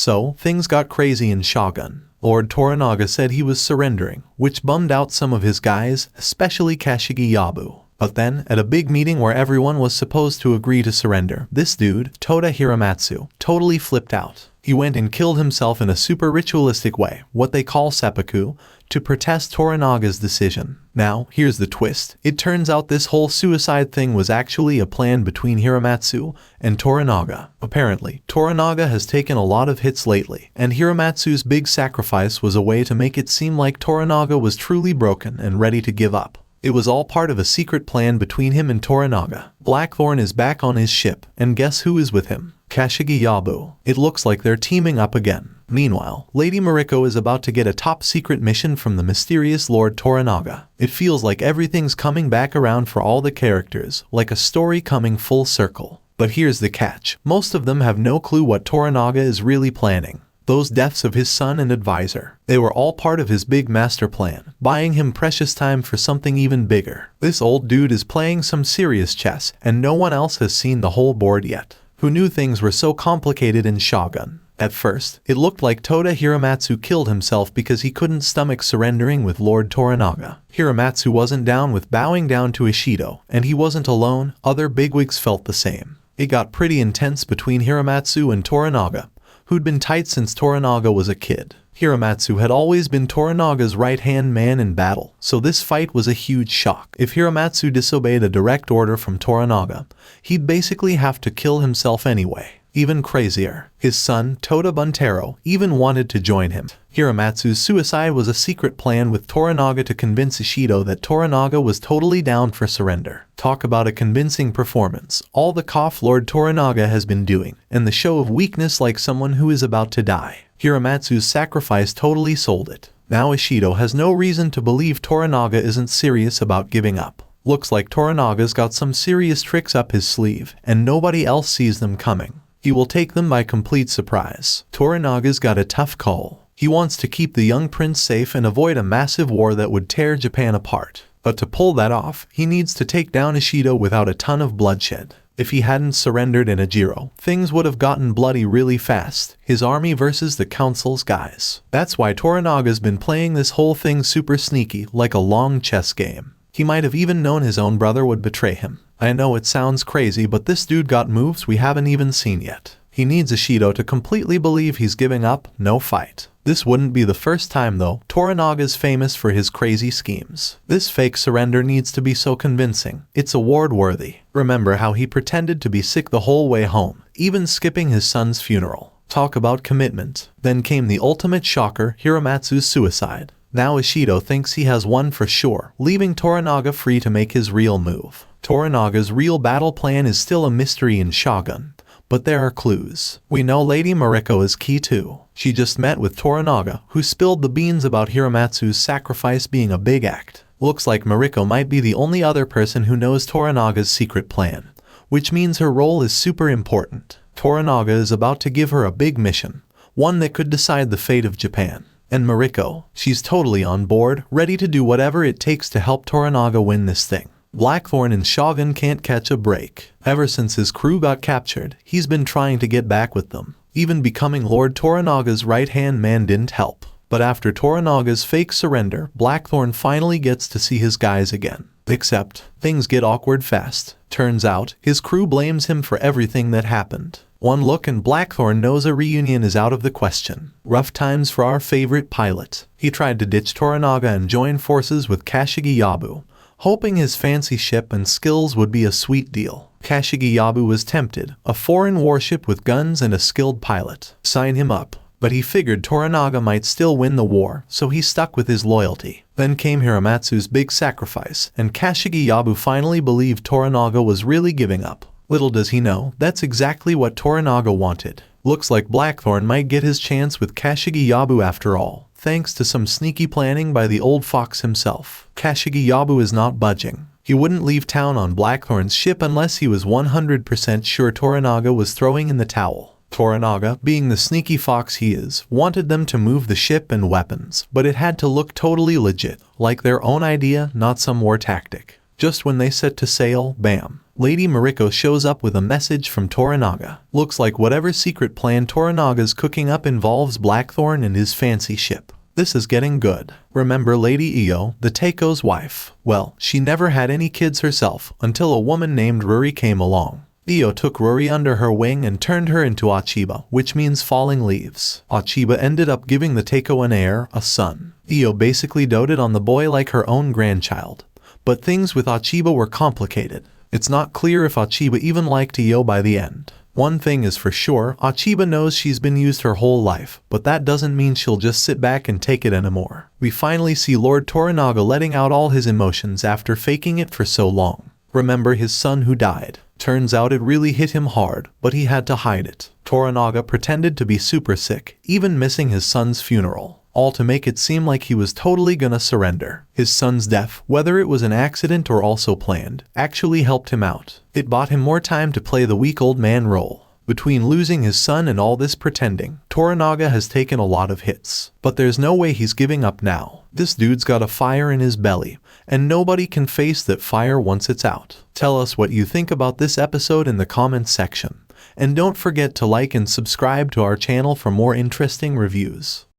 So, things got crazy in Shogun. Lord Toranaga said he was surrendering, which bummed out some of his guys, especially Kashigi Yabu. But then, at a big meeting where everyone was supposed to agree to surrender, this dude, Toda Hiramatsu, totally flipped out. He went and killed himself in a super ritualistic way, what they call seppuku, to protest Toranaga's decision. Now, here's the twist. It turns out this whole suicide thing was actually a plan between Hiramatsu and Toranaga. Apparently, Toranaga has taken a lot of hits lately, and Hiramatsu's big sacrifice was a way to make it seem like Toranaga was truly broken and ready to give up. It was all part of a secret plan between him and Toranaga. Blackthorn is back on his ship, and guess who is with him? Kashigi Yabu. It looks like they're teaming up again. Meanwhile, Lady Mariko is about to get a top-secret mission from the mysterious Lord Toranaga. It feels like everything's coming back around for all the characters, like a story coming full circle. But here's the catch. Most of them have no clue what Toranaga is really planning. Those deaths of his son and advisor. They were all part of his big master plan, buying him precious time for something even bigger. This old dude is playing some serious chess, and no one else has seen the whole board yet. Who knew things were so complicated in Shogun? At first, it looked like Toda Hiramatsu killed himself because he couldn't stomach surrendering with Lord Toranaga. Hiramatsu wasn't down with bowing down to Ishido, and he wasn't alone, other bigwigs felt the same. It got pretty intense between Hiramatsu and Toranaga, who'd been tight since Toranaga was a kid. Hiramatsu had always been Toranaga's right-hand man in battle, so this fight was a huge shock. If Hiramatsu disobeyed a direct order from Toranaga, he'd basically have to kill himself anyway. Even crazier, his son, Toda Buntaro, even wanted to join him. Hiramatsu's suicide was a secret plan with Toranaga to convince Ishido that Toranaga was totally down for surrender. Talk about a convincing performance, all the cough Lord Toranaga has been doing, and the show of weakness like someone who is about to die. Hiramatsu's sacrifice totally sold it. Now Ishido has no reason to believe Toranaga isn't serious about giving up. Looks like Toranaga's got some serious tricks up his sleeve, and nobody else sees them coming. He will take them by complete surprise. Toranaga's got a tough call. He wants to keep the young prince safe and avoid a massive war that would tear Japan apart. But to pull that off, he needs to take down Ishido without a ton of bloodshed. If he hadn't surrendered in Ajiro, things would have gotten bloody really fast. His army versus the council's guys. That's why Toranaga's been playing this whole thing super sneaky, like a long chess game. He might have even known his own brother would betray him. I know it sounds crazy, but this dude got moves we haven't even seen yet. He needs Ishido to completely believe he's giving up, no fight. This wouldn't be the first time though. Toranaga's famous for his crazy schemes. This fake surrender needs to be so convincing. It's award-worthy. Remember how he pretended to be sick the whole way home, even skipping his son's funeral. Talk about commitment. Then came the ultimate shocker, Hiramatsu's suicide. Now Ishido thinks he has won for sure, leaving Toranaga free to make his real move. Toranaga's real battle plan is still a mystery in Shogun, but there are clues. We know Lady Mariko is key too. She just met with Toranaga, who spilled the beans about Hiramatsu's sacrifice being a big act. Looks like Mariko might be the only other person who knows Toranaga's secret plan, which means her role is super important. Toranaga is about to give her a big mission, one that could decide the fate of Japan. And Mariko, she's totally on board, ready to do whatever it takes to help Toranaga win this thing. Blackthorn and Shogun can't catch a break. Ever since his crew got captured, he's been trying to get back with them. Even becoming Lord Toranaga's right-hand man didn't help. But after Toranaga's fake surrender, Blackthorn finally gets to see his guys again. Except, things get awkward fast. Turns out, his crew blames him for everything that happened. One look and Blackthorn knows a reunion is out of the question. Rough times for our favorite pilot. He tried to ditch Toranaga and join forces with Kashigi Yabu, hoping his fancy ship and skills would be a sweet deal. Kashigi Yabu was tempted, a foreign warship with guns and a skilled pilot. Sign him up. But he figured Toranaga might still win the war, so he stuck with his loyalty. Then came Hiramatsu's big sacrifice, and Kashigi Yabu finally believed Toranaga was really giving up. Little does he know, that's exactly what Toranaga wanted. Looks like Blackthorn might get his chance with Kashigi Yabu after all, thanks to some sneaky planning by the old fox himself. Kashigi Yabu is not budging. He wouldn't leave town on Blackthorn's ship unless he was 100% sure Toranaga was throwing in the towel. Toranaga, being the sneaky fox he is, wanted them to move the ship and weapons, but it had to look totally legit, like their own idea, not some war tactic. Just when they set to sail, bam. Lady Mariko shows up with a message from Toranaga. Looks like whatever secret plan Toranaga's cooking up involves Blackthorn and his fancy ship. This is getting good. Remember Lady Io, the Teiko's wife? Well, she never had any kids herself until a woman named Ruri came along. Io took Ruri under her wing and turned her into Achiba, which means falling leaves. Achiba ended up giving the Teiko an heir, a son. Io basically doted on the boy like her own grandchild. But things with Achiba were complicated. It's not clear if Achiba even liked Io by the end. One thing is for sure, Achiba knows she's been used her whole life, but that doesn't mean she'll just sit back and take it anymore. We finally see Lord Toranaga letting out all his emotions after faking it for so long. Remember his son who died? Turns out it really hit him hard, but he had to hide it. Toranaga pretended to be super sick, even missing his son's funeral. All to make it seem like he was totally gonna surrender. His son's death, whether it was an accident or also planned, actually helped him out. It bought him more time to play the weak old man role. Between losing his son and all this pretending, Toranaga has taken a lot of hits. But there's no way he's giving up now. This dude's got a fire in his belly, and nobody can face that fire once it's out. Tell us what you think about this episode in the comments section. And don't forget to like and subscribe to our channel for more interesting reviews.